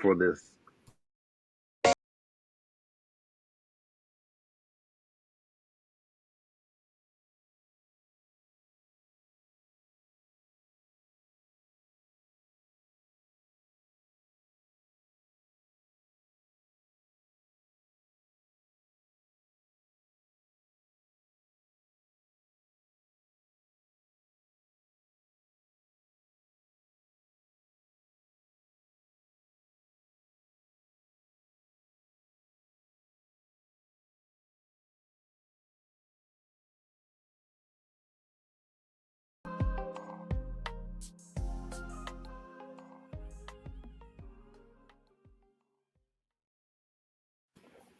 for this.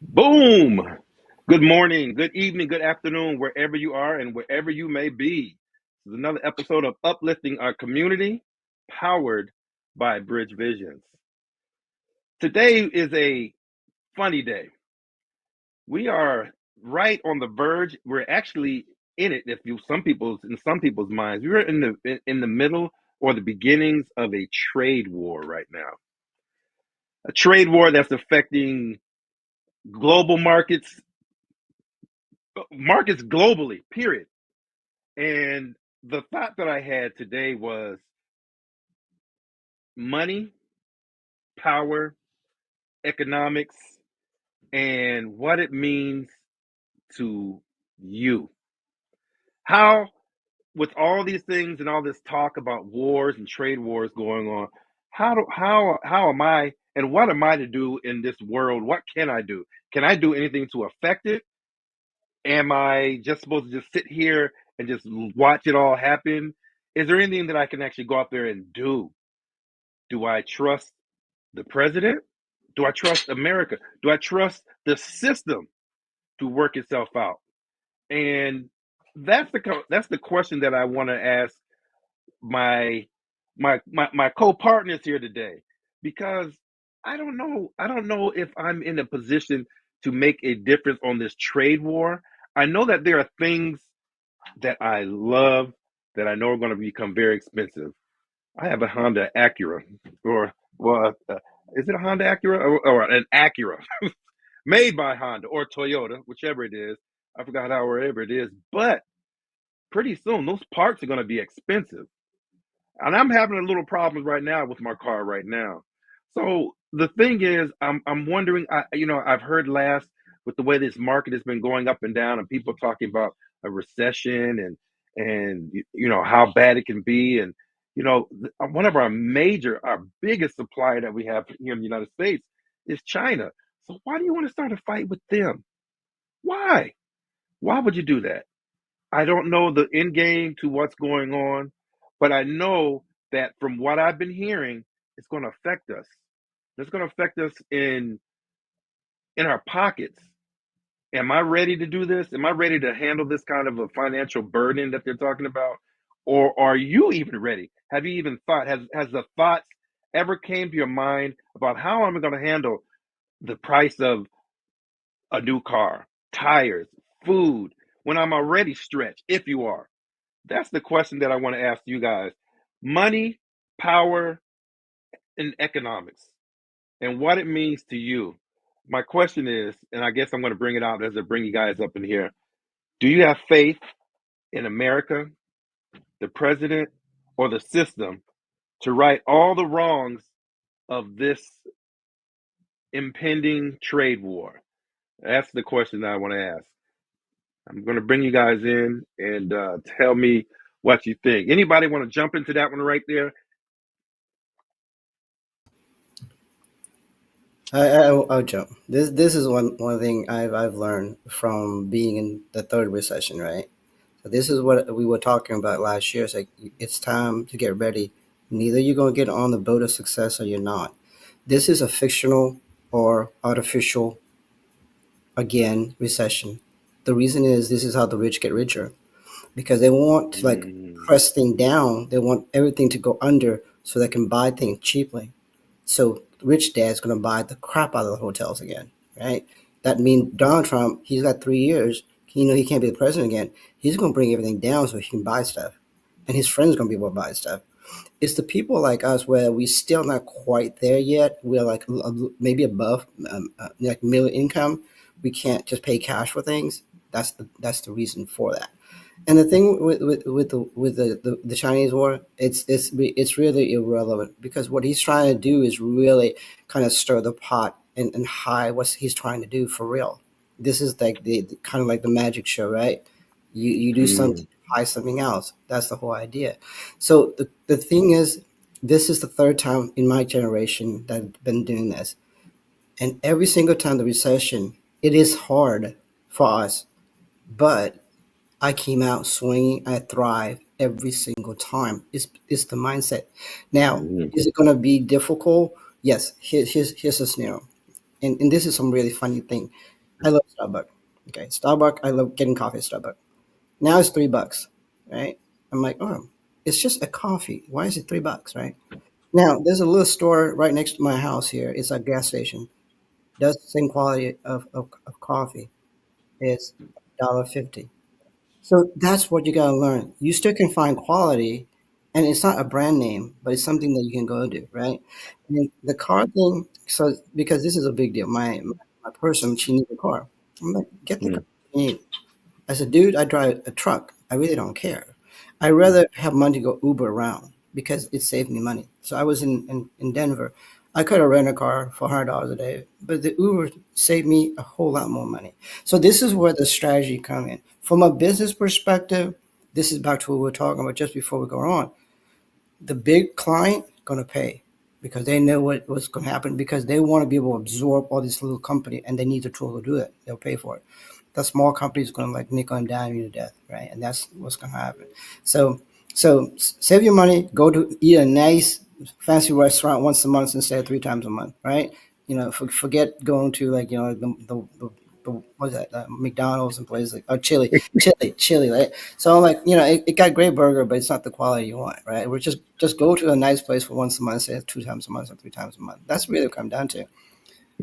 Boom! Good morning, good evening, good afternoon, wherever you are and wherever you may be. This is another episode of Uplifting Our Community, powered by Bridge Visions. Today is a funny day. We are right on the verge. We're actually in it. If you in some people's minds, we're in the middle or the beginnings of a trade war right now. A trade war that's affecting global markets globally. Period. And the thought that I had today was money, power, economics, and what it means to you. How, with all these things and all this talk about wars and trade wars going on, how am I and what am I to do in this world? What can I do? Can I do anything to affect it? Am I just supposed to just sit here and just watch it all happen? Is there anything that I can actually go out there and do? Do I trust the president? Do I trust America? Do I trust the system to work itself out? And that's the question that I want to ask my my co-partners here today, because I don't know if I'm in a position to make a difference on this trade war. I know that there are things that I love that I know are going to become very expensive. I have a Honda Acura, or well, is it a Honda Acura or an Acura made by Honda or Toyota, whichever it is. I forgot how wherever it is, but pretty soon those parts are going to be expensive, and I'm having a little problems right now with my car right now. So the thing is, I'm wondering. I've heard last with the way this market has been going up and down, and people talking about a recession and how bad it can be, and one of our biggest supplier that we have here in the United States is China. So why do you want to start a fight with them? Why? Why would you do that? I don't know the end game to what's going on, but I know that from what I've been hearing, it's going to affect us. It's going to affect us in our pockets. Am I ready to do this? Am I ready to handle this kind of a financial burden that they're talking about? Or are you even ready? Have you even thought? Has the thoughts ever came to your mind about how am I going to handle the price of a new car, tires, food, when I'm already stretched, if you are? That's the question that I want to ask you guys. Money, power, and economics, and what it means to you. My question is, and I guess I'm going to bring it out as I bring you guys up in here. Do you have faith in America, the president, or the system to right all the wrongs of this impending trade war? That's the question that I want to ask. I'm going to bring you guys in and tell me what you think. Anybody want to jump into that one right there? I'll jump. This is one thing I've learned from being in the third recession, right? So this is what we were talking about last year. It's like it's time to get ready. Neither you're gonna get on the boat of success or you're not. This is a fictional or artificial again recession. The reason is this is how the rich get richer because they want to like Mm, press things down. They want everything to go under so they can buy things cheaply. So rich dad's going to buy the crap out of the hotels again, right? That means Donald Trump, he's got 3 years. He can't be the president again. He's going to bring everything down so he can buy stuff, and his friends going to be able to buy stuff. It's the people like us where we still not quite there yet. We're like maybe above like middle income. We can't just pay cash for things. That's the reason for that. And the thing with the Chinese war, it's really irrelevant because what he's trying to do is really kind of stir the pot and hide what he's trying to do for real. This is like the kind of like the magic show, right? You do something Mm, to hide something else. That's the whole idea. So the thing is, this is the third time in my generation that I've been doing this, and every single time the recession, it is hard for us, but I came out swinging. I thrive every single time. It's the mindset. Now, mm, is it going to be difficult? Yes. Here's a scenario, and this is some really funny thing. I love Starbucks. Okay, Starbucks. I love getting coffee at Starbucks. Now it's $3, right? I'm like, oh, it's just a coffee. Why is it $3, right? Now there's a little store right next to my house here. It's a gas station. Does the same quality of coffee. It's $1.50. So that's what you gotta learn. You still can find quality, and it's not a brand name, but it's something that you can go to, right? And the car thing, so because this is a big deal. My person, she needs a car. I'm like, get the car mm, you need. I said, dude, I drive a truck. I really don't care. I rather have money to go Uber around because it saved me money. So I was in Denver. I could have rented a car for $100 a day, but the Uber saved me a whole lot more money. So this is where the strategy come in. From a business perspective, this is back to what we were talking about just before we go on. The big client going to pay because they know what's going to happen because they want to be able to absorb all this little company and they need the tool to do it. They'll pay for it. The small company is going to like nickel and dime you to death, right? And that's what's going to happen. So, so save your money. Go to eat a nice fancy restaurant once a month instead of three times a month, right? Forget going to like the what's that McDonald's and places like chili, right? So I'm like, it got great burger, but it's not the quality you want, right? We're just go to a nice place for once a month, say two times a month or three times a month. That's really what it comes down to.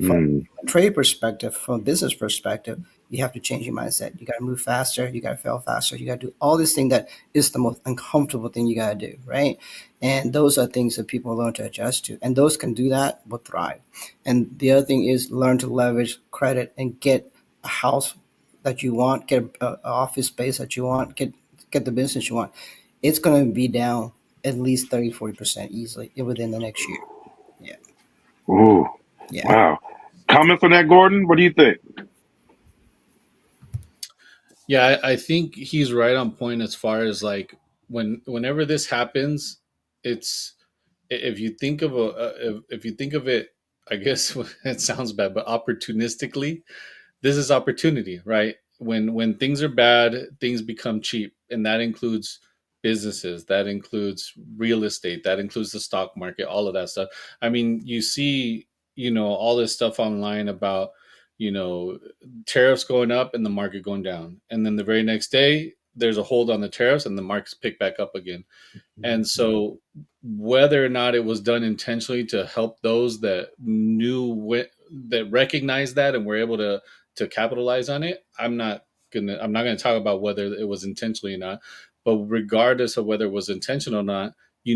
From mm, a trade perspective, from a business perspective, you have to change your mindset. You got to move faster. You got to fail faster. You got to do all this thing that is the most uncomfortable thing you got to do, right? And those are things that people learn to adjust to, and those can do that will thrive. And the other thing is learn to leverage credit and get a house that you want, get a office space that you want, get the business you want. It's going to be down at least 30-40% easily within the next year. Yeah, ooh, yeah. wow. Comments on that, Gordon? What do you think? Yeah, I think he's right on point as far as like whenever this happens, it's if you think of if you think of it, I guess it sounds bad, but opportunistically, this is opportunity, right? When things are bad, things become cheap, and that includes businesses, that includes real estate, that includes the stock market, all of that stuff. I mean, you see, all this stuff online about, you know, tariffs going up and the market going down, and then the very next day there's a hold on the tariffs and the markets pick back up again. And so, whether or not it was done intentionally to help those that that recognized that and were able to capitalize on it, I'm not gonna talk about whether it was intentionally or not. But regardless of whether it was intentional or not, a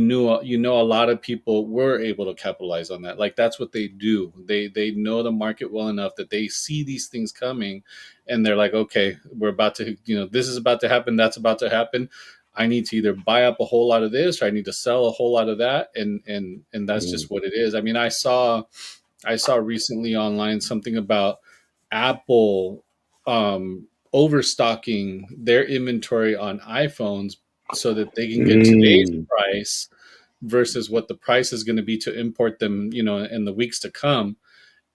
lot of people were able to capitalize on that. Like that's what they do. They know the market well enough that they see these things coming, and they're like, okay, we're about to, this is about to happen. That's about to happen. I need to either buy up a whole lot of this or I need to sell a whole lot of that, and that's Mm, just what it is. I mean, I saw recently online something about Apple overstocking their inventory on iPhones so that they can get today's mm, price versus what the price is going to be to import them, in the weeks to come.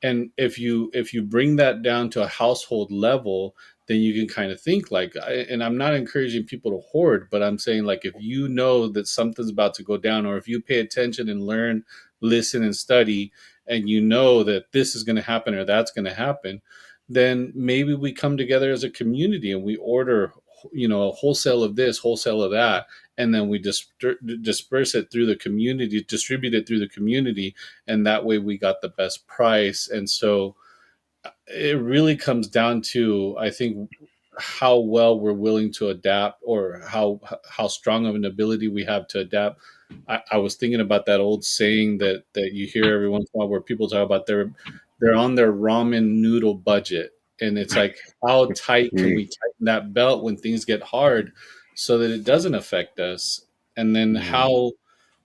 And if you bring that down to a household level, then you can kind of think like, and I'm not encouraging people to hoard, but I'm saying like if you know that something's about to go down, or if you pay attention and learn, listen and study, and you know that this is going to happen or that's going to happen, then maybe we come together as a community and we order, a wholesale of this, wholesale of that, and then we disperse it through the community, distribute it through the community, and that way we got the best price. And so it really comes down to, I think, how well we're willing to adapt, or how strong of an ability we have to adapt I was thinking about that old saying that you hear every once in a while, where people talk about they're on their ramen noodle budget, and it's like, how tight can Mm, we tighten that belt when things get hard, so that it doesn't affect us? And then mm, how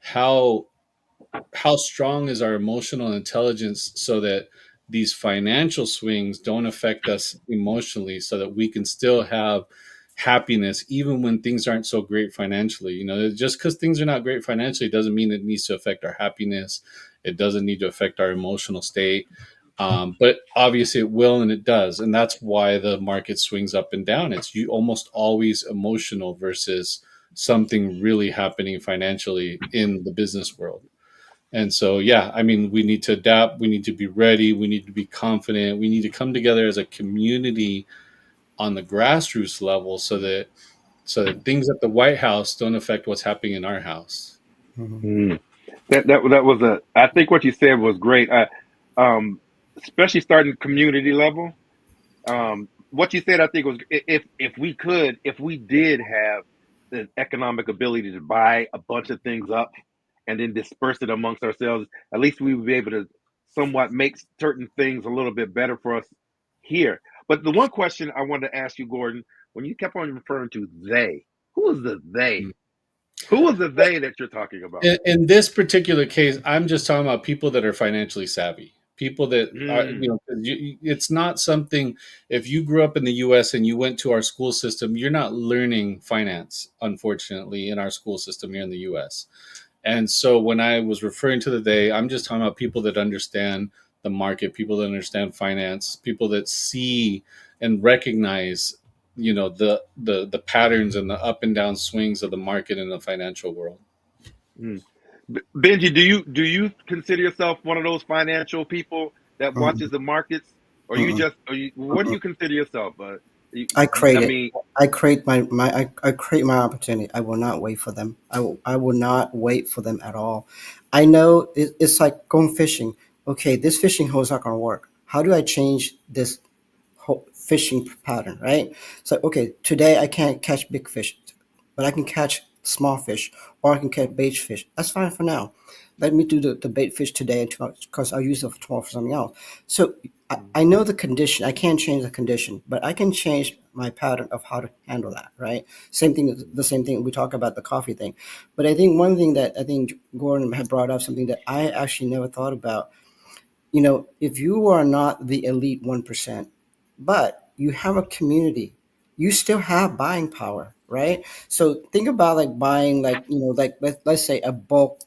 how strong is our emotional intelligence, so that these financial swings don't affect us emotionally, so that we can still have happiness even when things aren't so great financially. Just because things are not great financially doesn't mean it needs to affect our happiness. It doesn't need to affect our emotional state. But obviously it will, and it does, and that's why the market swings up and down. It's you almost always emotional versus something really happening financially in the business world. And so, yeah, I mean, we need to adapt. We need to be ready. We need to be confident. We need to come together as a community on the grassroots level, so that things at the White House don't affect what's happening in our house. Mhm. mm. That was a. I think what you said was great. Um, Especially starting community level. What you said, I think, was if we did have the economic ability to buy a bunch of things up and then disperse it amongst ourselves, at least we would be able to somewhat make certain things a little bit better for us here. But the one question I wanted to ask you, Gordon, when you kept on referring to they, who is the they? Who is the they that you're talking about? In this particular case, I'm just talking about people that are financially savvy. People that are, Mm, 'cause it's not something. If you grew up in the U.S. and you went to our school system, you're not learning finance, unfortunately, in our school system here in the U.S. And so when I was referring to the they, I'm just talking about people that understand the market, people that understand finance, people that see and recognize, the patterns and the up and down swings of the market in the financial world. mm. Benji, do you consider yourself one of those financial people that watches Mm-mm, the markets, or you mm-mm, just, or you, what do mm-mm. you consider yourself? I create I it. mean, I create I create my opportunity. I will not wait for them. I will not wait for them at all. I know it's like going fishing. Okay, this fishing hole is not going to work. How do I change this fishing pattern, right? So, okay, today I can't catch big fish, but I can catch small fish or I can catch bait fish. That's fine for now. Let me do the bait fish today because I'll use it for tomorrow for something else. So I know the condition. I can't change the condition, but I can change my pattern of how to handle that, right? Same thing, the same thing. We talk about the coffee thing. But I think one thing that I think Gordon had brought up, something that I actually never thought about, if you are not the elite 1%, but you have a community, you still have buying power, right? So think about like buying, like, like let's say a bulk,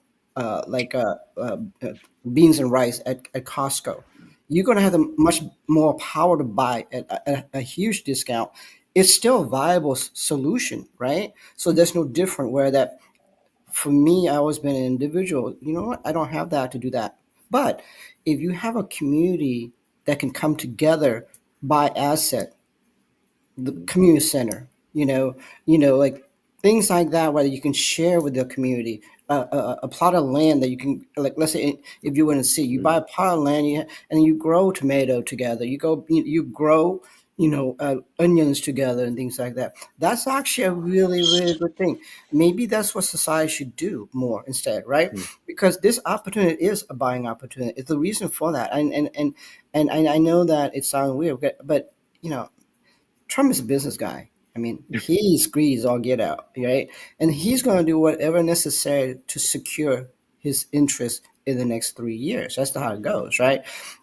beans and rice at Costco. You're going to have a much more power to buy at a huge discount. It's still a viable solution, right? So there's no different where that for me, I always been an individual. You know what? I don't have that to do that. But if you have a community that can come together, buy asset, the community center, like things like that, where you can share with the community a plot of land that you can, like, let's say if you want to see, you buy a plot of land, and you grow tomato together, you grow, onions together and things like that. That's actually a really, really good thing. Maybe that's what society should do more instead, right? Because this opportunity is a buying opportunity. It's the reason for that. And I know that it sounds weird, but you know Trump is a business guy. I mean, he's greedy all get out, right? And he's going to do whatever necessary to secure his interest in the next 3 years. That's how it goes, right?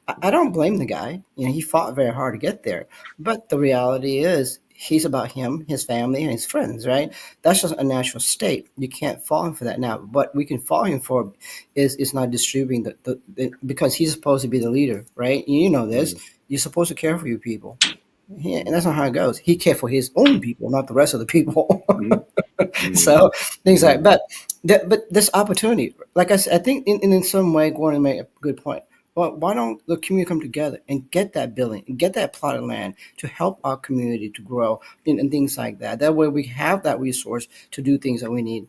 I don't blame the guy. He fought very hard to get there. But the reality is, he's about him, his family, and his friends, right? That's just a natural state. You can't fault him for that now. What we can fault him for is not distributing because he's supposed to be the leader, right? You know this. mm, You're supposed to care for your people. Yeah, and that's not how it goes. He cared for his own people, not the rest of the people. mm, mm, So things like, mm, but this opportunity, like I said, I think in some way, Gordon made a good point. Well, why don't the community come together and get that building and get that plot of land to help our community to grow and things like that? That way we have that resource to do things that we need,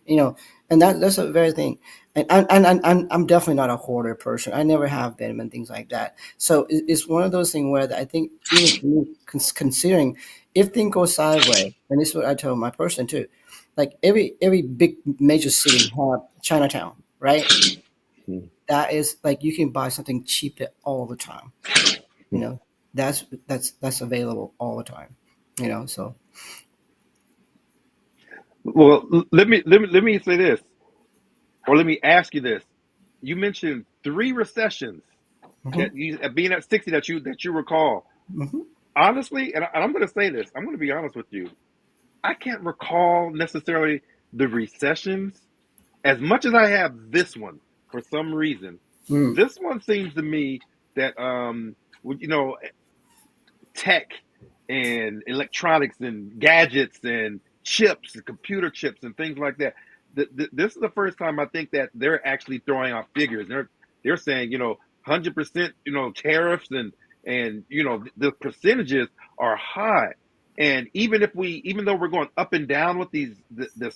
and that's a very thing. And I'm definitely not a hoarder person. I never have been and things like that. So it's one of those things where I think even for me, considering if things go sideways, and this is what I tell my person too. like every big major city have Chinatown, right? That is like you can buy something cheap there all the time. You know, that's available all the time. You know, so Well, let me say this, or let me ask you this. You mentioned three recessions hmm that you being at 60 that you recall. hmm Honestly, and I'm going to say this. I'm going to be honest with you. I can't recall necessarily the recessions as much as I have this one for some reason. mm, This one seems to me that tech and electronics and gadgets and chips and computer chips and things like that. This is the first time I think that they're actually throwing out figures. They're saying 100% tariffs and the percentages are high. And even though we're going up and down with this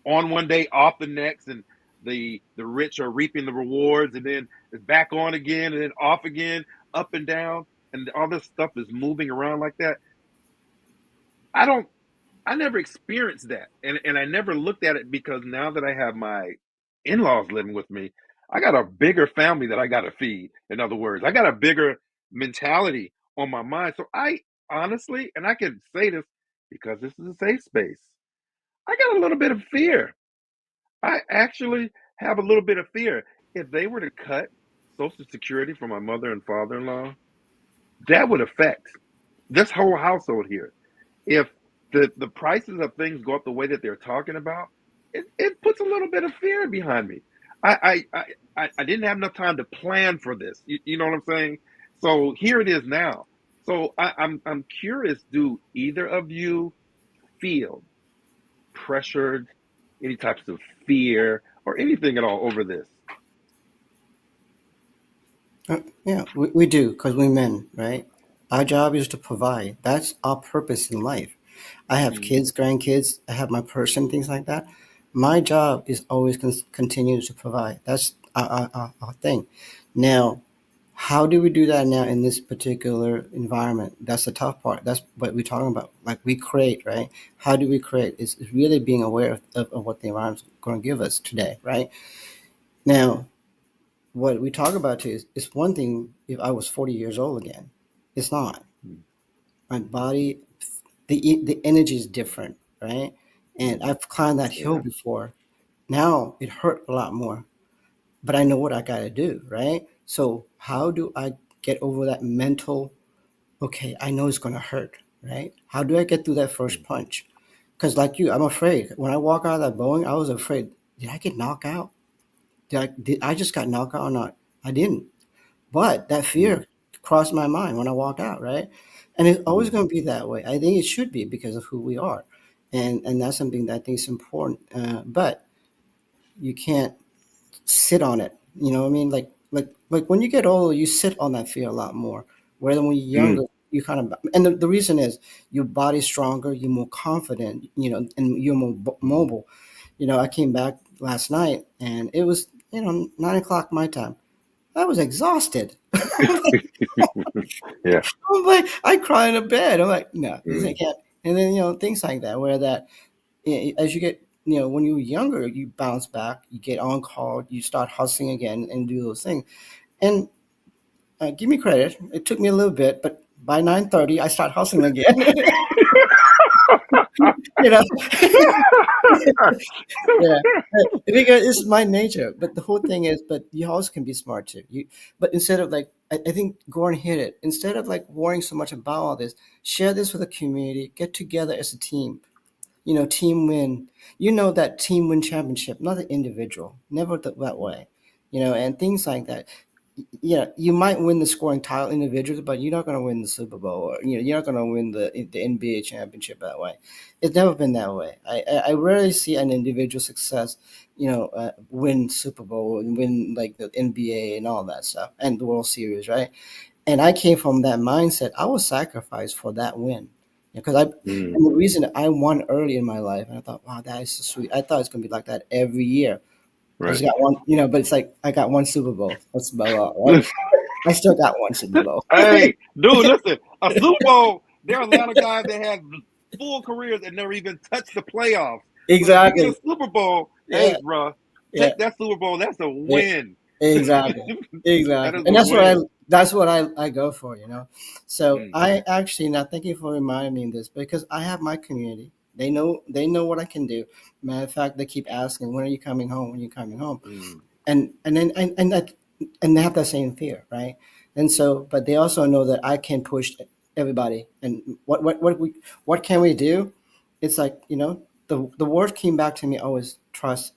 on one day off the next, and the rich are reaping the rewards, and then it's back on again and then off again, up and down, and all this stuff is moving around like that. I don't I never experienced that. And I never looked at it because now that I have my in-laws living with me, I got a bigger family that I got to feed. In other words, I got a bigger mentality on my mind. So I honestly, and I can say this because this is a safe space, I got a little bit of fear. I actually have a little bit of fear. If they were to cut Social Security for my mother and father-in-law, that would affect this whole household here. If the prices of things go up the way that they're talking about, it puts a little bit of fear behind me. I didn't have enough time to plan for this. You know what I'm saying? So here it is now. So I'm curious. Do either of you feel pressured, any types of fear or anything at all over this? yeah, we do because we're men, right? Our job is to provide. That's our purpose in life. I have Mm, kids, grandkids. I have my person, things like that. My job is always continue to provide. That's our thing. Now, how do we do that now in this particular environment? That's the tough part. That's what we're talking about. Like we create, right? How do we create? It's really being aware of what the environment's going to give us today, right? Now, what we talk about is one thing if I was 40 years old again. It's not. mm, My body, the energy is different, right? And mm. I've climbed that hill Yeah. before. Now it hurt a lot more, but I know what I got to do, right? So how do I get over that mental, okay, I know it's going to hurt, right? How do I get through that first Mm, punch? Because like you, I'm afraid. When I walk out of that Boeing, I was afraid. Did I get knocked out? Did I just got knocked out or not? I didn't. But that mm, fear crossed my mind when I walked out, right? And it's always mm, going to be that way. I think it should be because of who we are, and that's something that I think is important. But you can't sit on it. You know what I mean? Like when you get older, you sit on that fear a lot more. Whereas when you're mm, younger, you kind of and the reason is your body's stronger, you're more confident, and you're more mm. mobile. I came back last night and it was 9 o'clock my time. I was exhausted. Yeah. I'm like, I cry in a bed. I'm like, no, this Mm, ain't can't. And then things like that, where that as you get when you're younger, you bounce back, you get on call, you start hustling again, and do those things. And give me credit, it took me a little bit, but by 9:30, I start hustling again. you know, yeah, because it's my nature. But the whole thing is, but you also can be smart too. But instead of like, I think Gordon hit it. Instead of like worrying so much about all this, share this with the community. Get together as a team. Team win. That team win championship, not an individual. Never that way. And things like that. Yeah, you might win the scoring title individually, but you're not going to win the Super Bowl, or you're not going to win the NBA championship that way. It's never been that way. I rarely see an individual success, win Super Bowl and win like the NBA and all that stuff and the World Series, right? And I came from that mindset. I was sacrificed for that win because mm. and the reason I won early in my life, and I thought, wow, that is so sweet. I thought it's going to be like that every year. I just Right. got one, but it's like I got one Super Bowl. That's about all, right? I still got one Super Bowl. Hey, dude, listen. A Super Bowl. There are a lot of guys that have full careers and never even touched the playoffs. But if you get a Exactly. Super Bowl, hey, Yeah. bro, Yeah. take that Super Bowl. That's a Yeah. win. Exactly. That Exactly. is And a win. that's what I go for, you know. So Mm, I actually, now thank you for reminding me of this, because I have my community. They know what I can do. Matter of fact, they keep asking, when are you coming home? When are you coming home? mm, And that, and they have that same fear, right? And so, but they also know that I can push everybody. And what can we do? It's like, the word came back to me always: trust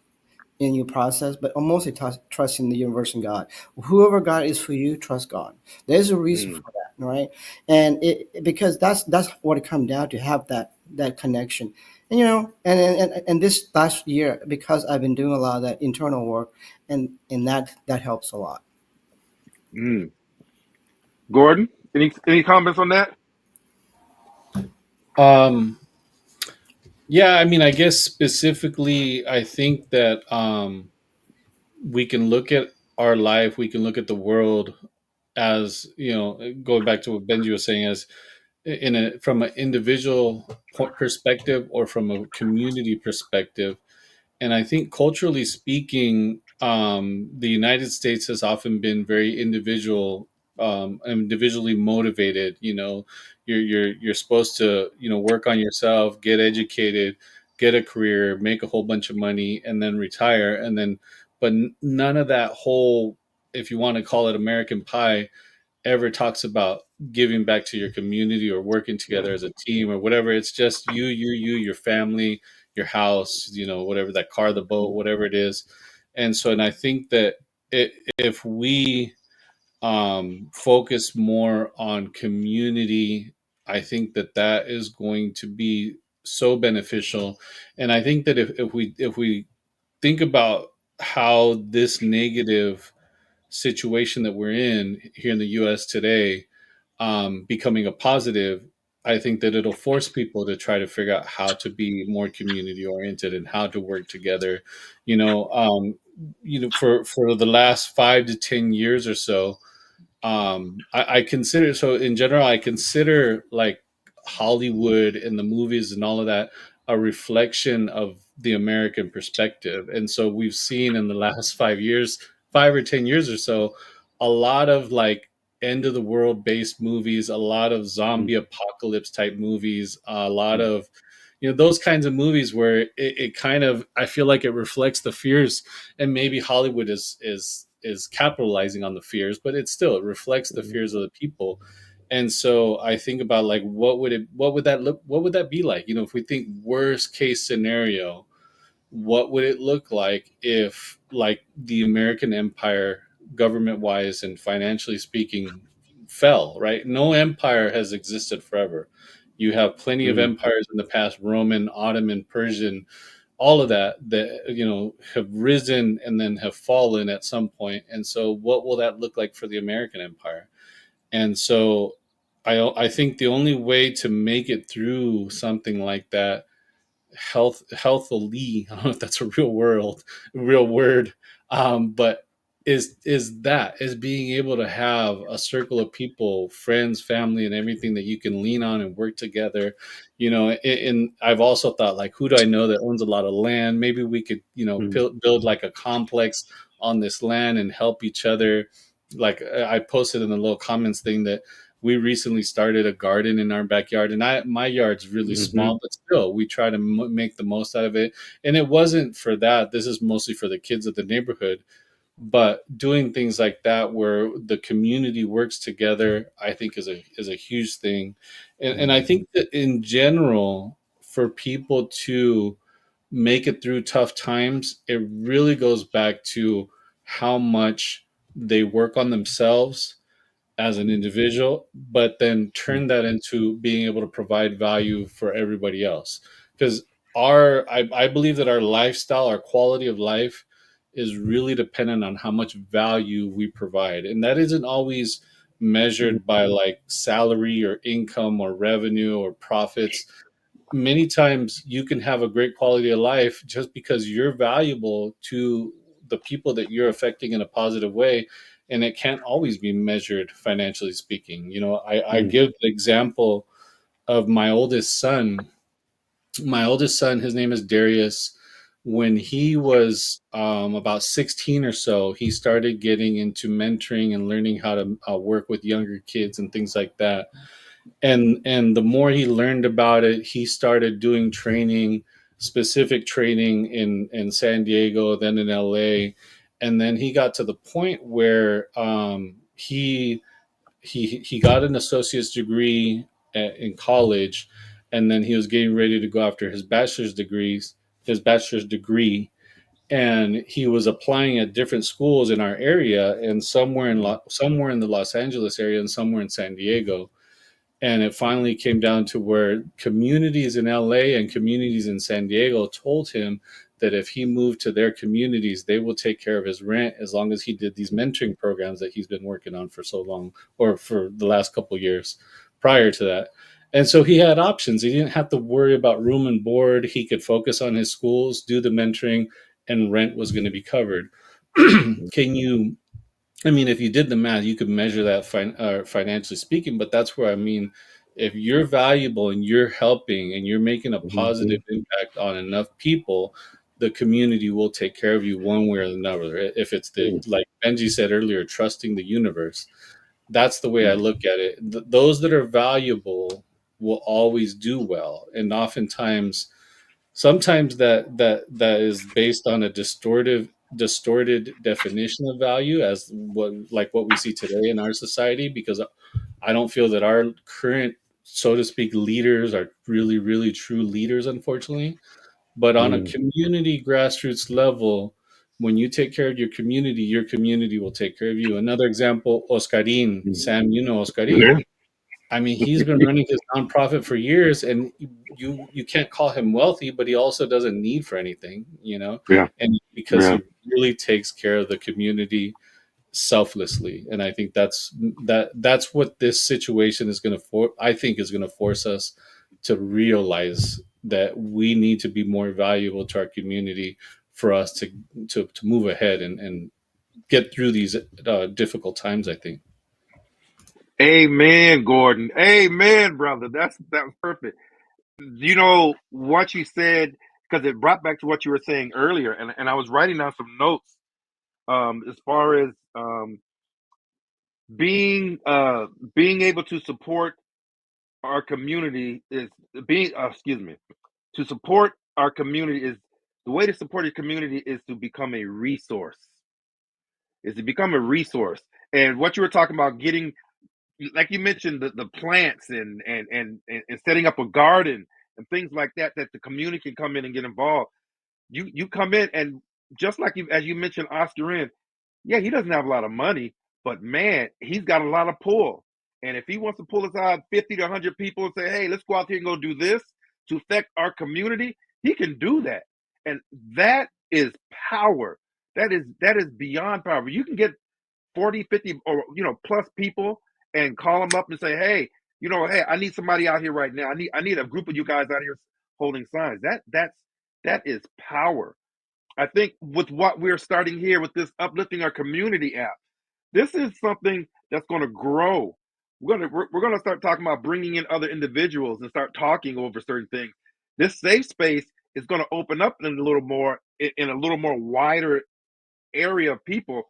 in your process, but mostly trust in the universe and God. Whoever God is for you, trust God. There's a reason mm, for that, right? And because that's what it comes down to: have that connection. And and this last year, because I've been doing a lot of that internal work, and that helps a lot. mm. Gordon, any comments on that? Um, yeah, I mean, I guess specifically, I think that we can look at our life, we can look at the world as, going back to what Benji was saying, as in a from an individual perspective or from a community perspective. And I think culturally speaking, the United States has often been very individually motivated. You're supposed to work on yourself, get educated, get a career, make a whole bunch of money, and then retire. And then, but none of that whole, if you want to call it American pie, ever talks about giving back to your community or working together as a team or whatever. It's just you, your family, your house, whatever, that car, the boat, whatever it is. And I think that if we focus more on community, I think that that is going to be so beneficial. And I think that if we think about how this negative situation that we're in here in the US today becoming a positive, I think that it'll force people to try to figure out how to be more community oriented and how to work together. For the last 5 to 10 years or so, I consider, so in general, I consider like Hollywood and the movies and all of that a reflection of the American perspective. And so we've seen in the last 5 years, 5 or 10 years or so, a lot of like end of the world based movies, a lot of Mm, zombie apocalypse type movies, a lot mm, of those kinds of movies where it kind of, I feel like it reflects the fears, and maybe Hollywood is capitalizing on the fears, but it reflects the mm, fears of the people. And so I think about like what would that be like? If we think worst case scenario, what would it look like if like the American empire, government wise and financially speaking, fell, right? No empire has existed forever. You have plenty of mm, empires in the past: Roman, Ottoman, Persian, all of that have risen and then have fallen at some point. And so what will that look like for the American empire? And so I think the only way to make it through something like that healthily, I don't know if that's a real word, but is being able to have a circle of people, friends, family, and everything that you can lean on and work together. And I've also thought, like, who do I know that owns a lot of land? Maybe we could mm, build like a complex on this land and help each other. Like, I posted in the little comments thing that we recently started a garden in our backyard, and my yard's really mhm, small, but still we try to make the most out of it. And it wasn't for that, this is mostly for the kids of the neighborhood. But doing things like that where the community works together, I think is a huge thing. And I mm, think that in general, for people to make it through tough times, it really goes back to how much they work on themselves as an individual, but then mm, turn that into being able to provide value for everybody else. Because I believe that our lifestyle, our quality of life, is really dependent on how much value we provide, and that isn't always mm, measured by like salary or income or revenue or profits. Many times you can have a great quality of life just because you're valuable to the people that you're affecting in a positive way. And it can't always be measured financially speaking. I mm, give the example of my oldest son. My oldest son, his name is Darius. When he was about 16 or so, he started getting into mentoring and learning how to work with younger kids and things like that. And the more he learned about it, he started doing training, specific training in San Diego, then in LA, and then he got to the point where he got an associate's degree in college, and then he was getting ready to go after his bachelor's degree, and he was applying at different schools in our area, and somewhere in the Los Angeles area and somewhere in San Diego. And it finally came down to where communities in LA and communities in San Diego told him that if he moved to their communities, they will take care of his rent as long as he did these mentoring programs that he's been working on for so long, or for the last couple of years prior to that. And so he had options. He didn't have to worry about room and board. He could focus on his schools, do the mentoring, and rent was going to be covered. Can you, I mean, if you did the math, you could measure that financially speaking. But that's where I mean, if you're valuable and you're helping and you're making a Mm-hmm. positive impact on enough people, the community will take care of you one way or another. If it's the, like Benji said earlier, trusting the universe, that's the way I look at it. Those that are valuable will always do well, and oftentimes sometimes that is based on a distorted definition of value, as what we see today in our society, because I don't feel that our current, so to speak, leaders are really true leaders, unfortunately. But on a Mm-hmm. community grassroots level, when you take care of your community will take care of you. Another example, Oscarin, Sam, you know Oscarin. Yeah, I mean, he's been running his nonprofit for years, and you can't call him wealthy, but he also doesn't need for anything, yeah, and because yeah. he really takes care of the community selflessly. And I think that's what this situation is going to I think is going to force us to realize that we need to be more valuable to our community for us to move ahead and get through these difficult times, I think. Amen, Gordon. Amen, brother. That was perfect. You know what you said, because it brought back to what you were saying earlier, and I was writing down some notes as far as being being able to support our community is being excuse me, to support our community is the way to support your community is to become a resource, is to become a resource. And what you were talking about, getting, like you mentioned, the plants and setting up a garden and things like that, that the community can come in and get involved. You come in, and just like you, as you mentioned, Oscar in, yeah, he doesn't have a lot of money, but man, he's got a lot of pull. And if he wants to pull aside 50 to 100 people and say, hey, let's go out here and go do this to affect our community, he can do that. And that is power. That is beyond power. You can get 40, 50, or plus people and call them up and say, hey, hey, I need somebody out here right now. I need a group of you guys out here holding signs. That is power. I think with what we're starting here with this uplifting our community app, this is something that's going to grow. We're going to start talking about bringing in other individuals and start talking over certain things. This safe space is going to open up in a little more, in a little more wider area of people,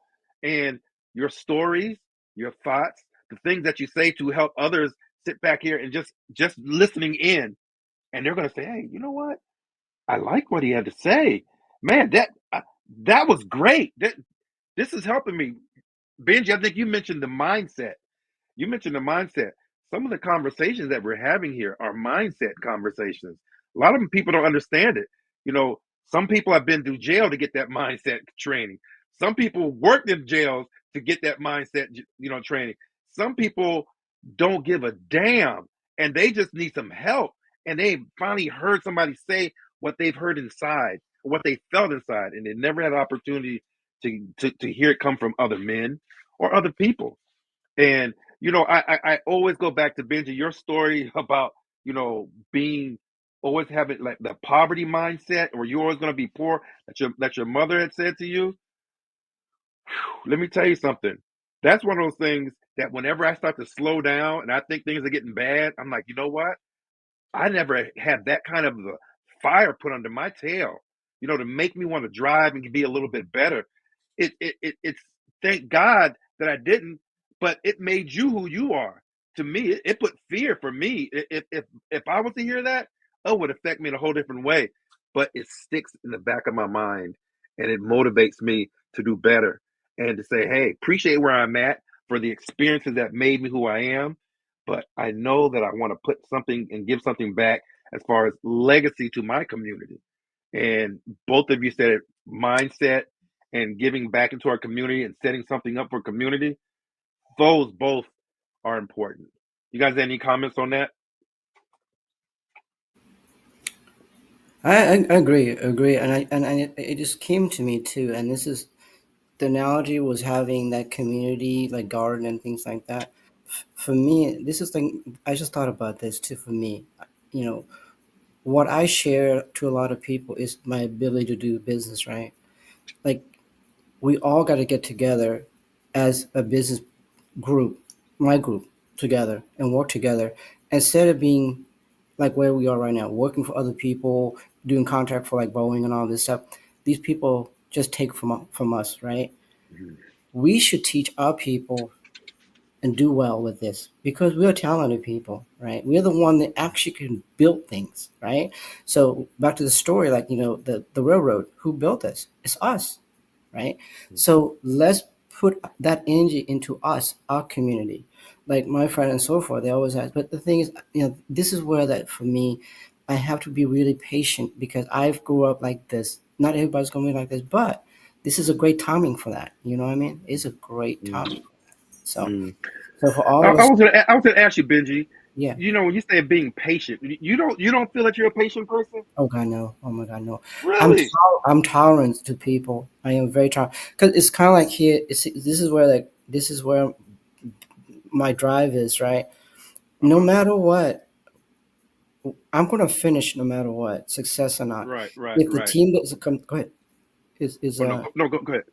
and your stories, your thoughts, the things that you say to help others sit back here and just listening in, and they're going to say, hey, you know what? I like what he had to say. Man, that was great. This is helping me. Benji, I think you mentioned the mindset. You mentioned the mindset. Some of the conversations that we're having here are mindset conversations. A lot of them, people don't understand it. Some people have been through jail to get that mindset training. Some people worked in jails to get that mindset, training. Some people don't give a damn, and they just need some help. And they finally heard somebody say what they've heard inside, what they felt inside, and they never had an opportunity to hear it come from other men or other people. And I always go back to Benji, your story about being, always having like the poverty mindset, or you're always going to be poor, that your mother had said to you. Let me tell you something. That's one of those things that whenever I start to slow down and I think things are getting bad, I'm like, you know what? I never had that kind of fire put under my tail, to make me want to drive and be a little bit better. It's thank God that I didn't, but it made you who you are. To me, it put fear for me. If I was to hear that, it would affect me in a whole different way. But it sticks in the back of my mind, and it motivates me to do better and to say, hey, appreciate where I'm at for the experiences that made me who I am. But I know that I want to put something and give something back as far as legacy to my community. And both of you said it, mindset and giving back into our community and setting something up for community. Those both are important. You guys have any comments on that? I agree, and it just came to me too. And this is the analogy was having that community like garden and things like that. For me, this is like I just thought about this too. For me, you know, what I share to a lot of people is my ability to do business, right? Like we all got to get together as a business group, my group, together and work together instead of being like where we are right now, working for other people, doing contract for like Boeing and all this stuff. These people just take from us, right? Mhm. We should teach our people and do well with this because we're talented people, right? We're the one that actually can build things, right? So back to the story, like the railroad, who built this? It's us, right? So let's put that energy into us, our community. Like my friend and so forth, they always ask. But the thing is, this is where that for me, I have to be really patient because I've grew up like this. Not everybody's gonna be like this, but this is a great timing for that. You know what I mean? It's a great Mm, timing. So, mm. so for I, all of I us, was gonna I was gonna ask you, Benji. yeah. When you say being patient, you don't feel that you're a patient person, Oh God, no. Oh my God, no. really? I'm tolerant to people. I am very tolerant because it's kind of like here. This is where this is where my drive is. Right. No Uh-huh. matter what, I'm gonna finish. No matter what, success or not. Right, right, If the right. team doesn't come, go ahead. Is Oh no, no, go ahead.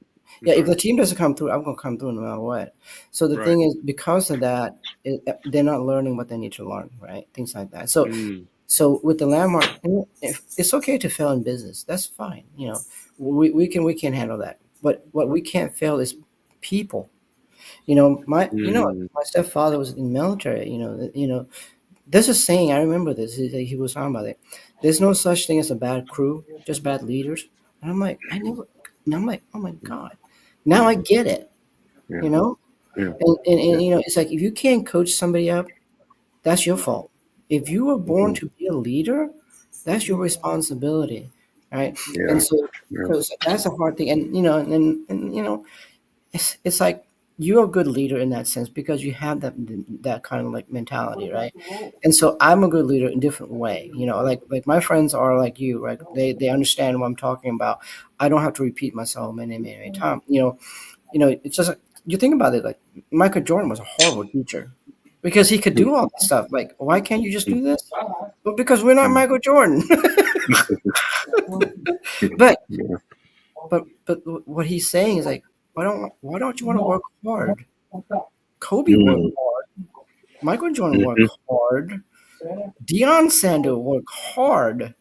I'm Yeah, if sorry. the team doesn't come through, I'm gonna come through no matter what. So the Right. thing is, because of that, they're not learning what they need to learn, right? Things like that. So Mm, So with the landmark, if it's okay to fail in business. That's fine. We can handle that. But what we can't fail is people. mm, My stepfather was in the military. There's a saying. I remember this. He was talking about it. There's no such thing as a bad crew, just bad leaders. And I'm like, I never. And I'm like, oh my God. Now I mm, get it. yeah, You know, yeah, and yeah. it's like if you can't coach somebody up, that's your fault. If you were born Mhm, to be a leader, that's your responsibility, right? And yeah, so, yeah. because that's a hard thing, and it's like you're a good leader in that sense because you have that kind of like mentality, right? And so I'm a good leader in a different way, like my friends are like you, right? They understand what I'm talking about. I don't have to repeat myself many times, it's just like, you think about it, like Michael Jordan was a horrible teacher because he could Mm, do all this stuff. Like, why can't you just mm, do this? Well, because we're not mm, Michael Jordan. mm, but yeah. but what he's saying is like, why don't you want to work hard? Kobe worked Mm, hard. Michael Jordan worked mhm, hard. Deion Sanders worked hard.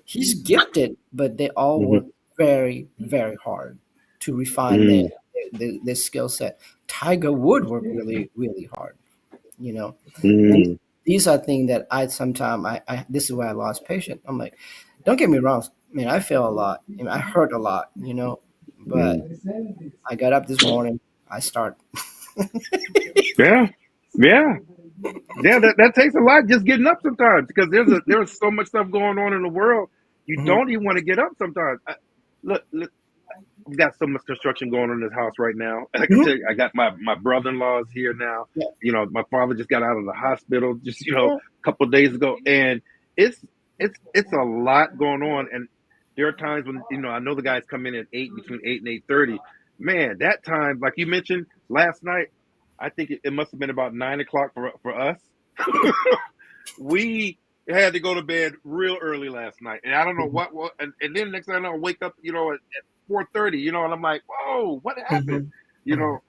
He's gifted, but they all mhm, work very, very hard to refine mm, their skill set. Tiger Wood worked really, really hard, you know. These, mm, these are things that I sometimes this is where I lost patience. I'm like, don't get me wrong, man, I fail a lot. I hurt a lot, but mm. I got up this morning, I start. Yeah, yeah, yeah. That takes a lot just getting up sometimes because there's so much stuff going on in the world. You Mhm, don't even want to get up sometimes. Look, we got so much construction going on in this house right now. And I can mhm, tell you, I got my brother-in-law is here now. yeah, My father just got out of the hospital just a yeah, couple of days ago, and it's it's a lot going on. And there are times when I know the guys come in at between 8 and 8:30. Man, that time, like you mentioned last night, I think it must have been about 9 o'clock for us. We had to go to bed real early last night, and I don't know mhm, what and then next thing I know, I wake up, at 4:30, and I'm like, whoa, what happened? mhm, You mhm, know,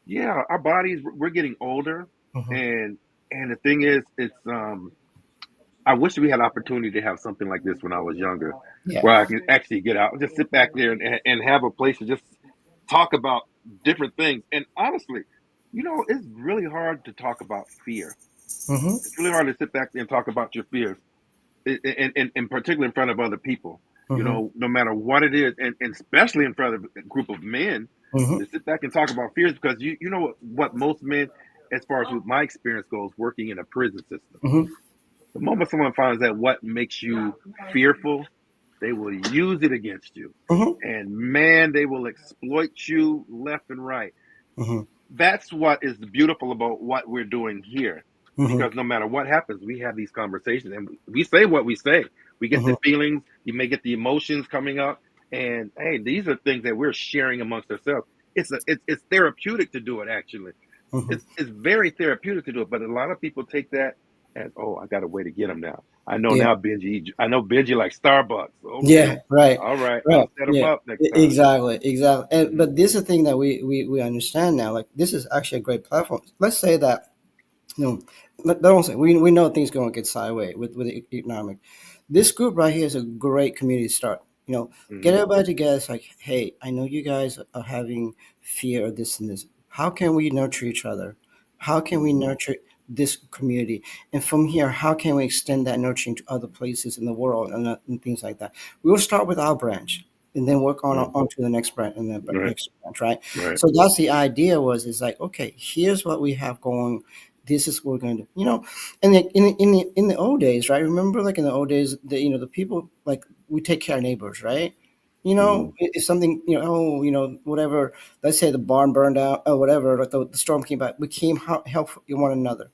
yeah, our bodies, we're getting older, mhm, and the thing is, it's I wish we had opportunity to have something like this when I was younger, Yeah. where I could actually get out, just sit back there and have a place to just talk about different things. And honestly, it's really hard to talk about fear. Mm-hmm. It's really hard to sit back there and talk about your fears, in particular in front of other people. Mm-hmm. No matter what it is, and especially in front of a group of men, Mm-hmm. to sit back and talk about fears, because you know what most men, as far as with my experience goes, working in a prison system, Mm-hmm. the moment someone finds out what makes you fearful, they will use it against you. Mm-hmm. And man, they will exploit you left and right. Mm-hmm. That's what is beautiful about what we're doing here. Mm-hmm. Because no matter what happens, we have these conversations and we say what we say. We get the Mm-hmm. feelings, you may get the emotions coming up. And hey, these are things that we're sharing amongst ourselves. It's therapeutic to do it, actually. Mm-hmm. It's very therapeutic to do it, but a lot of people take that as, oh, I got a way to get them now. I know Yeah. now Benji. I know Benji like Starbucks. Okay, Yeah, right, all right, right. I'll set them Yeah, up next time. exactly, exactly. And Hmm. but this is the thing that we understand now. Like this is actually a great platform. Let's say that don't say we know things going to get sideways with the economic. This group right here is a great community start. Get Hmm. everybody together. It's like, hey, I know you guys are having fear of this and this. How can we nurture each other? How can we Hmm. nurture this community? And from here, how can we extend that nurturing to other places in the world and things like that? We will start with our branch and then work on to the next branch and the Right, next branch, right? right. So that's the idea is like, okay, here's what we have going. This is what we're going to do. And in the old days, right? Remember, like in the old days, the people, like, we take care of neighbors, right? Hmm. If something, whatever. Let's say the barn burned out or whatever, like the storm came back. We came help one another.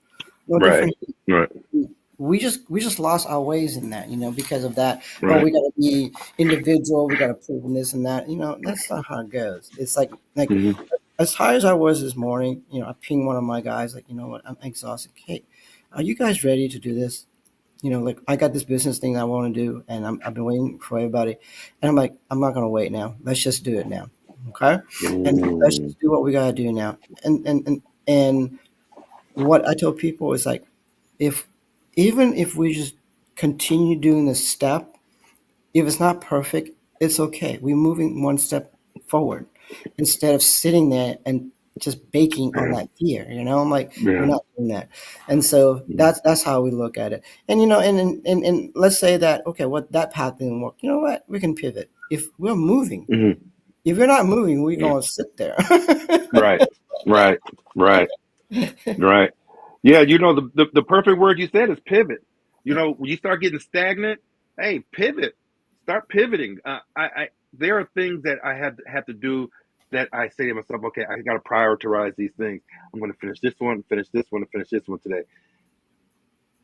No Right, different. right, We just lost our ways in that, because of that. Oh, right. we got to be individual. We got to prove this and that. That's not how it goes. It's like Hmm. as tired as I was this morning, I pinged one of my guys, like, you know what, I'm exhausted. Hey, are you guys ready to do this? Like, I got this business thing that I want to do, and I've been waiting for everybody. And I'm like, I'm not going to wait now. Let's just do it now. Okay. And let's Mm. just do what we got to do now. And what I tell people is like, if even if we just continue doing this step, if it's not perfect, it's okay. We're moving one step forward instead of sitting there and just baking on Yeah, that fear. I'm like, we're yeah. not doing that. And so that's how we look at it. And and let's say that, okay, what that path didn't work. You know what? We can pivot. If we're moving, Hmm. if you're not moving, we're Yeah. gonna sit there. Right, right, right, right. Yeah, the perfect word you said is pivot. When you start getting stagnant, hey, pivot. Start pivoting. There are things that I have to do that I say to myself, okay, I got to prioritize these things. I'm going to finish this one, finish this one, and finish this one today.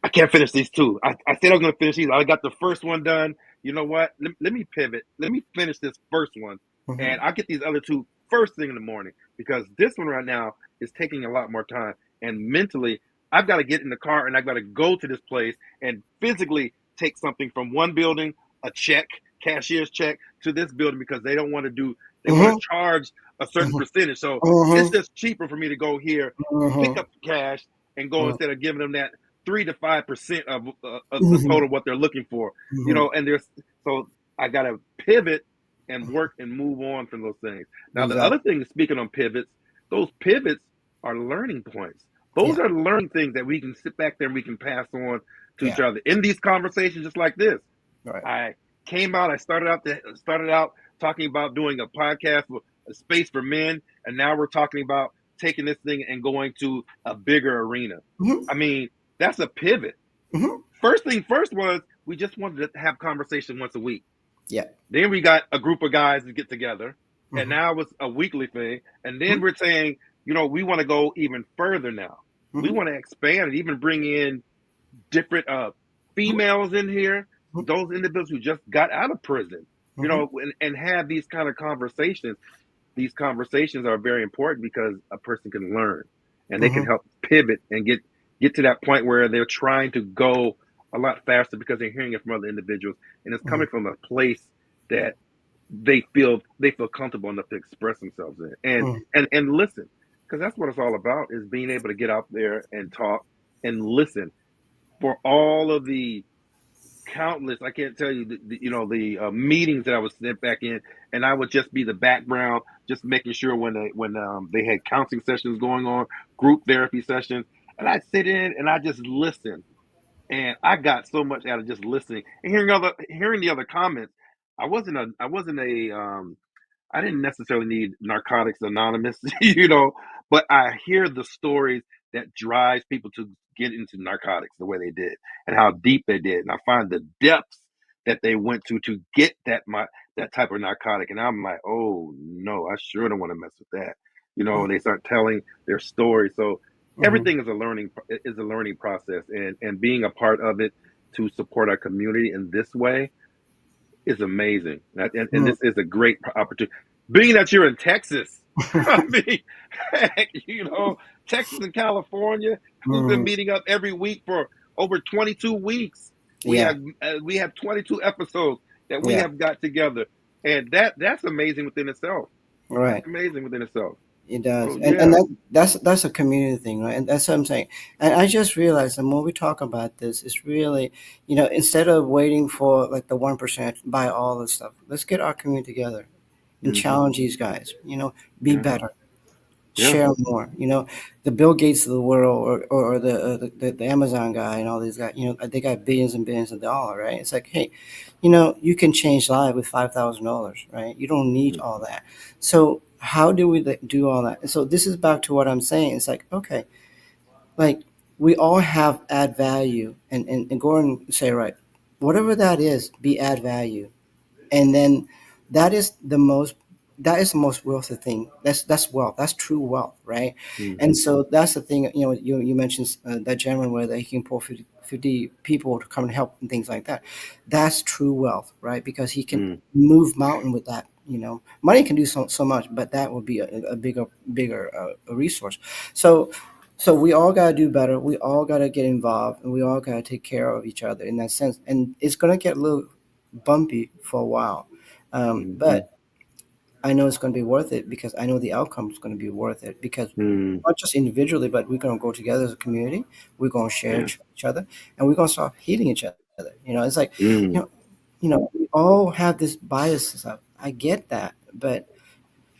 I can't finish these two. I said I was going to finish these. I got the first one done. You know what? Let me pivot. Let me finish this first one, and Mhm. I'll get these other two first thing in the morning, because this one right now is taking a lot more time. And mentally, I've got to get in the car and I've got to go to this place and physically take something from one building, a check, cashier's check, to this building, because they want to Mhm. charge a certain Mhm. percentage. So it's Mhm. just cheaper for me to go here, pick Mhm. up the cash, and go, Mhm. instead of giving them that 3 to 5% of the Mhm. total what they're looking for. Mhm. And there's so I gotta pivot and work and move on from those things. Now the other Exactly. thing, speaking on pivots, those pivots are learning points. Those Yeah. are learning things that we can sit back there and we can pass on to each Yeah. other in these conversations, just like this. Right. I came out. I started out talking about doing a podcast with a space for men, and now we're talking about taking this thing and going to a bigger arena. Mhm. I mean, that's a pivot. Mhm. First thing first was, we just wanted to have conversation once a week. Yeah. Then we got a group of guys to get together, and Mhm. now it's a weekly thing. And then Mhm. we're saying, we want to go even further now. We Mhm. want to expand and even bring in different Mhm. females in here, those individuals who just got out of prison, Mhm. and have these kind of conversations. These conversations are very important because a person can learn, and they can Mhm. help pivot and get to that point where they're trying to go a lot faster because they're hearing it from other individuals, and it's Mhm. coming from a place that they feel comfortable enough to express themselves in, and Mhm. and listen, because that's what it's all about, is being able to get out there and talk and listen for all of the countless. I can't tell you the meetings that I was sent back in, and I would just be the background, just making sure when they had counseling sessions going on, group therapy sessions, and I'd sit in and I just listen, and I got so much out of just listening and hearing the other comments. I didn't necessarily need Narcotics Anonymous, but I hear the stories that drives people to get into narcotics the way they did and how deep they did. And I find the depths that they went to get that type of narcotic. And I'm like, oh no, I sure don't want to mess with that. And they start telling their story. So Mm-hmm. everything is a learning process, and being a part of it to support our community in this way is amazing, and this is a great opportunity. Being that you're in Texas, I mean, heck, Texas and California, we've been Mm-hmm. meeting up every week for over 22 weeks. We Yeah, have we have 22 episodes that we yeah, have got together, and that's amazing within itself. That's right. amazing within itself. It does, So and yeah. that's a community thing, right? And that's what I'm saying. And I just realized the more we talk about this, it's really, instead of waiting for like the 1% buy all this stuff, let's get our community together and Hmm. challenge these guys. Be Yeah. better, Yeah. share more. The Bill Gates of the world, or the Amazon guy and all these guys. They got billions and billions of dollars, right? It's like, hey, you can change lives with $5,000, right? You don't need all that. So how do we do all that? And so this is back to what I'm saying. It's like, okay, like we all have add value, and Gordon say, right, whatever that is, be add value, and then that is the most wealthy thing. That's wealth. That's true wealth, right? And Hmm. so that's the thing. You mentioned that gentleman where he can pull 50 people to come and help and things like that. That's true wealth, right? Because he can Hmm. move mountain with that. Money can do so much, but that would be a bigger a resource. So we all got to do better. We all got to get involved, and we all got to take care of each other in that sense. And it's going to get a little bumpy for a while. Hmm. But I know it's going to be worth it because I know the outcome is going to be worth it because Hmm. not just individually, but we're going to go together as a community. We're going to share Yeah. each other, and we're going to start healing each other. It's like, Hmm. we all have this bias and stuff. I get that, but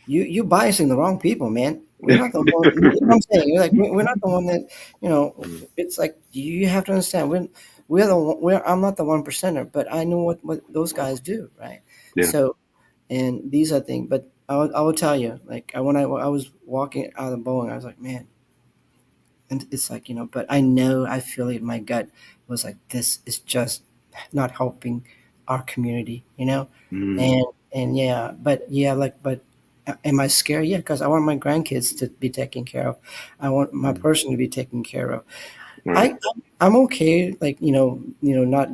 you biasing the wrong people, man. We're not the one. You know what I'm saying? You're like, we're not the one that you know. Mm. It's like you have to understand. We're the one, I'm not the 1%er, but I know what those guys do, right? Yeah. So, and these are things. But I will tell you, like when I was walking out of Boeing, I was like, man, and it's like, but I feel it in my gut was like, this is just not helping our community, Mm. and yeah, but yeah, like, but am I scared? Yeah, because I want my grandkids to be taken care of. I want my Mm. person to be taken care of. Right. I'm okay, like, not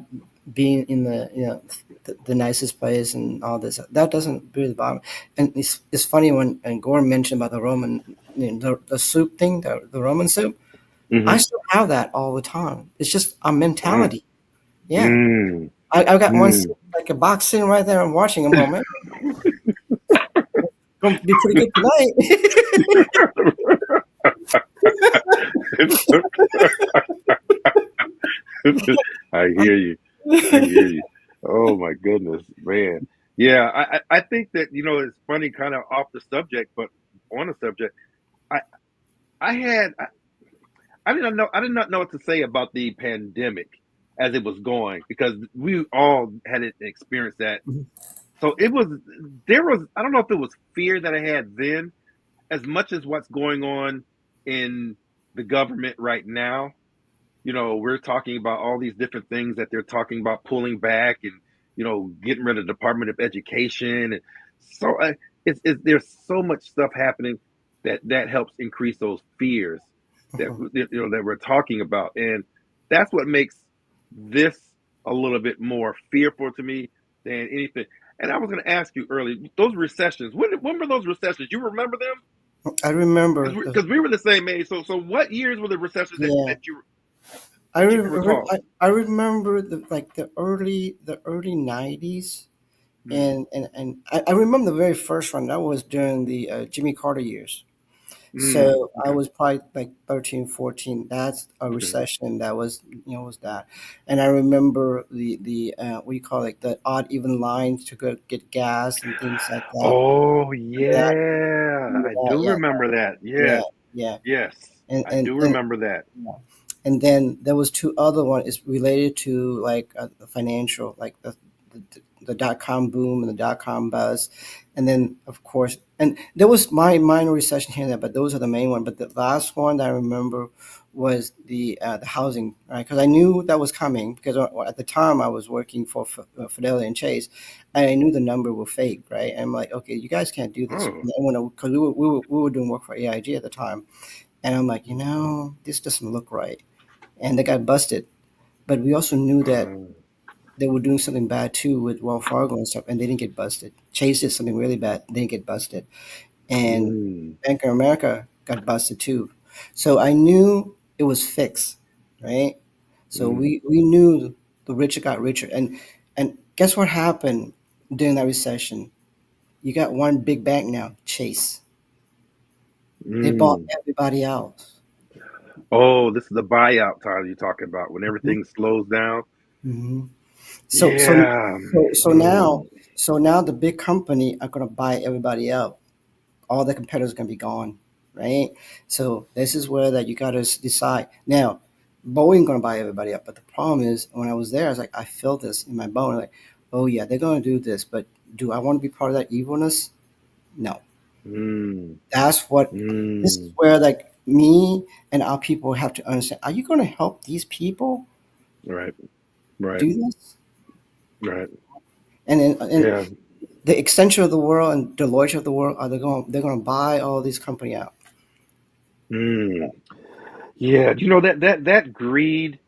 being in the nicest place and all this. That doesn't really bother me. And it's funny when and Gordon mentioned about the Roman, the soup thing, the Roman soup. I Hmm. still have that all the time. It's just a Wow. mentality. Yeah. Mm. I've got one Mm. like a box sitting right there and watching them. Going, man, going to be pretty good tonight. I hear you. I hear you. Oh my goodness, man. Yeah, I think that it's funny, kind of off the subject, but on the subject. I I had I did not know what to say about the pandemic as it was going, because we all had experienced that. So there was, I don't know if it was fear that I had then as much as what's going on in the government right now. We're talking about all these different things that they're talking about pulling back, and getting rid of the Department of Education, and so there's so much stuff happening that helps increase those fears that that we're talking about, and that's what makes this a little bit more fearful to me than anything. And I was going to ask you earlier, those recessions. When were those recessions? You remember them? I remember Because we were the same age. So what years were the recessions that, yeah. that you that you can recall? I remember the early 90s, Mm. and I remember the very first one. That was during the Jimmy Carter years. So I Okay. was probably like 13, 14. That's a Okay. recession that was, was that. And I remember the what do you call it, the odd even lines to go get gas and things like that. Oh Remember that? yeah, Remember I that? do Yeah, remember that. yeah, Yes, yeah. yes, And I and do and remember that. yeah. And then there was two other one is related to like the financial, like the dot com boom and the dot com buzz, and then of course, and there was my minor recession here and there, but those are the main one. But the last one that I remember was the housing, right? Because I knew that was coming because at the time I was working for Fidelity and Chase, and I knew the number were fake, right? And I'm like, okay, you guys can't do this. Oh. Because we were doing work for AIG at the time, and I'm like, this doesn't look right, and they got busted. But we also knew that Oh. they were doing something bad too with Wells Fargo and stuff, and they didn't get busted. Chase did something really bad, they didn't get busted, and Mm, Bank of America got busted too. So I knew it was fixed, right? So mm, we knew the richer got richer, and guess what happened during that recession? You got one big bank now, Chase. They bought mm. everybody else. Oh, this is the buyout time you're talking about when everything slows down. Mm-hmm. So so Yeah. so now Mm, the big company are gonna buy everybody out. All the competitors are gonna be gone, right? So this is where that you gotta decide. Now, Boeing gonna buy everybody up, but the problem is when I was there, I was like, I felt this in my bone, like, oh yeah, they're gonna do this, but do I want to be part of that evilness? No. mm, That's what. This is mm. where like me and our people have to understand. Are you gonna help these people Right, right, do this? right. And Yeah. the Accenture of the world and Deloitte of the world are they're going to buy all these company out. Mm. Yeah. You know that greed.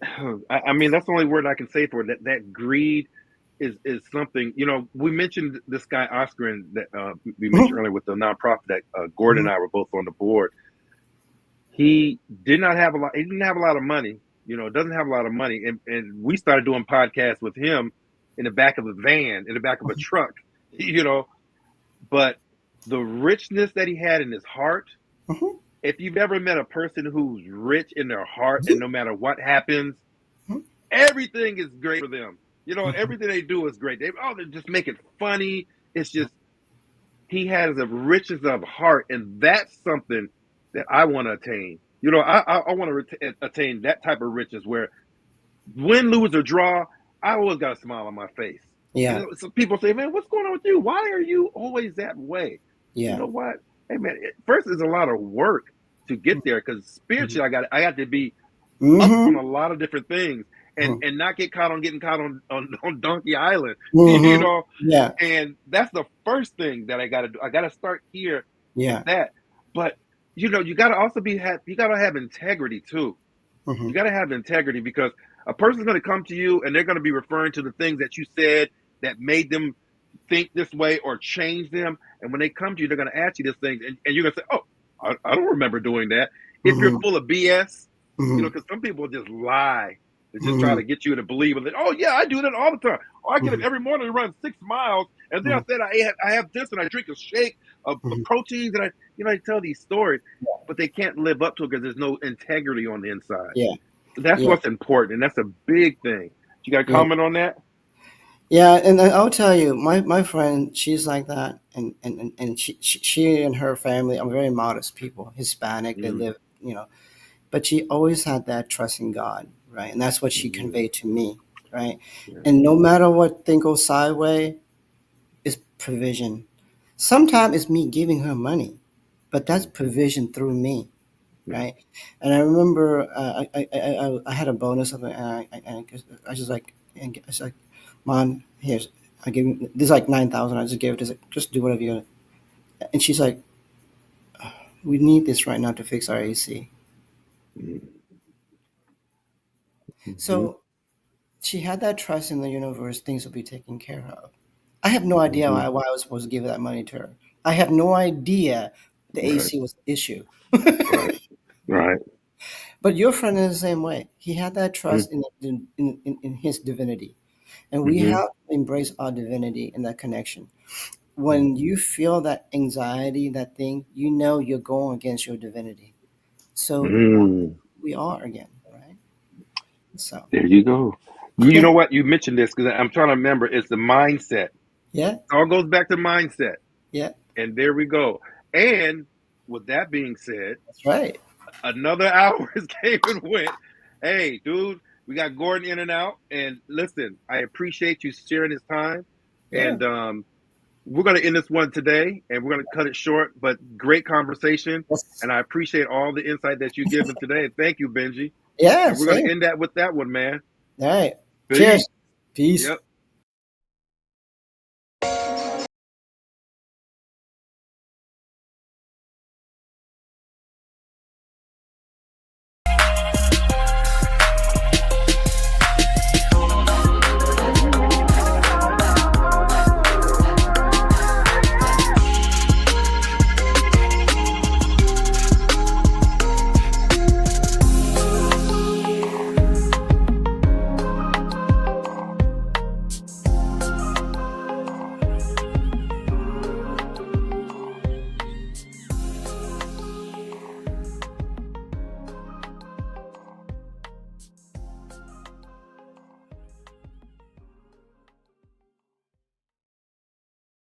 I mean, that's the only word I can say for it. That greed is something. You know, we mentioned this guy Oscar and that we mentioned Mhm, earlier with the nonprofit that Gordon mhm, and I were both on the board. He did not have a lot. He didn't have a lot of money. You know, doesn't have a lot of money, and we started doing podcasts with him in the back of a van, in the back of a truck. You know, but the richness that he had in his heart. mhm, If you've ever met a person who's rich in their heart, and mhm, no matter what happens, mhm, everything is great for them. You know, mhm, everything they do is great. They just make it funny. It's just he has a richness of heart, and that's something that I want to attain. You know, I want to attain that type of riches where win, lose, or draw, I always got a smile on my face. You yeah, know, some people say, "Man, what's going on with you? Why are you always that way?" You yeah, know what? Hey, man, first it's a lot of work to get there because mhm, spiritually, I got to be up on mhm, a lot of different things and mhm, not get caught on getting caught on Donkey Island, you mhm, know. yeah, And that's the first thing that I got to do. I got to start here with yeah, that. But you know, you got to also you got to have integrity too. You mhm, got to have integrity because a person's going to come to you and they're going to be referring to the things that you said that made them think this way or change them. And when they come to you, they're going to ask you these things, and you're going to say, "Oh, I don't remember doing that." If you're mhm, full of BS, you know, mhm, because some people just lie. They just try mhm, to get you to believe it. Oh yeah, I do that all the time. Oh, I get up mhm, every morning and run 6 miles, and then I mhm, said I have this and I drink a shake of mhm. proteins, and I tell these stories, but they can't live up to it because there's no integrity on the inside. Yeah, That's yeah, what's important, and that's a big thing. You got to yeah, comment on that? yeah. And I'll tell you, my friend, she's like that, and she and her family are very modest people, Hispanic. They Mm, live, but she always had that trust in God, right? And that's what she mm, conveyed to me, right? yeah, And no matter what thing goes sideways, it's provision. Sometimes it's me giving her money, but that's mm, provision through me, yeah, right? And I remember I had a bonus of it, and I just like, and I was like, Mom, here's, I give you, this is like 9,000. I just gave it to her, just do whatever you got. And she's like, we need this right now to fix our AC. mm, mm-hmm, So she had that trust in the universe, things will be taken care of. I have no idea mm-hmm. why I was supposed to give that money to her. I have no idea the Right, AC was the issue. right, right. But your friend is the same way. He had that Mm, trust in his divinity. And we mm-hmm, have to embrace our divinity and that connection. when you feel that anxiety, that thing, you know you're going against your divinity. So Mm, we are again, right? So there you go. You know what? You mentioned this because I'm trying to remember. It's the mindset. yeah, It all goes back to mindset. yeah, And there we go. And with that being said, that's right. another hour came and went. Hey, dude, we got Gordon in and out. And listen, I appreciate you sharing his time. Yeah, And we're going to end this one today and we're going to cut it short, but great conversation. yes. And I appreciate all the insight that you've given today. And thank you, Benji. Yeah, And we're going to same. end that with that one, man. All right. Peace. Cheers. Peace. Yep.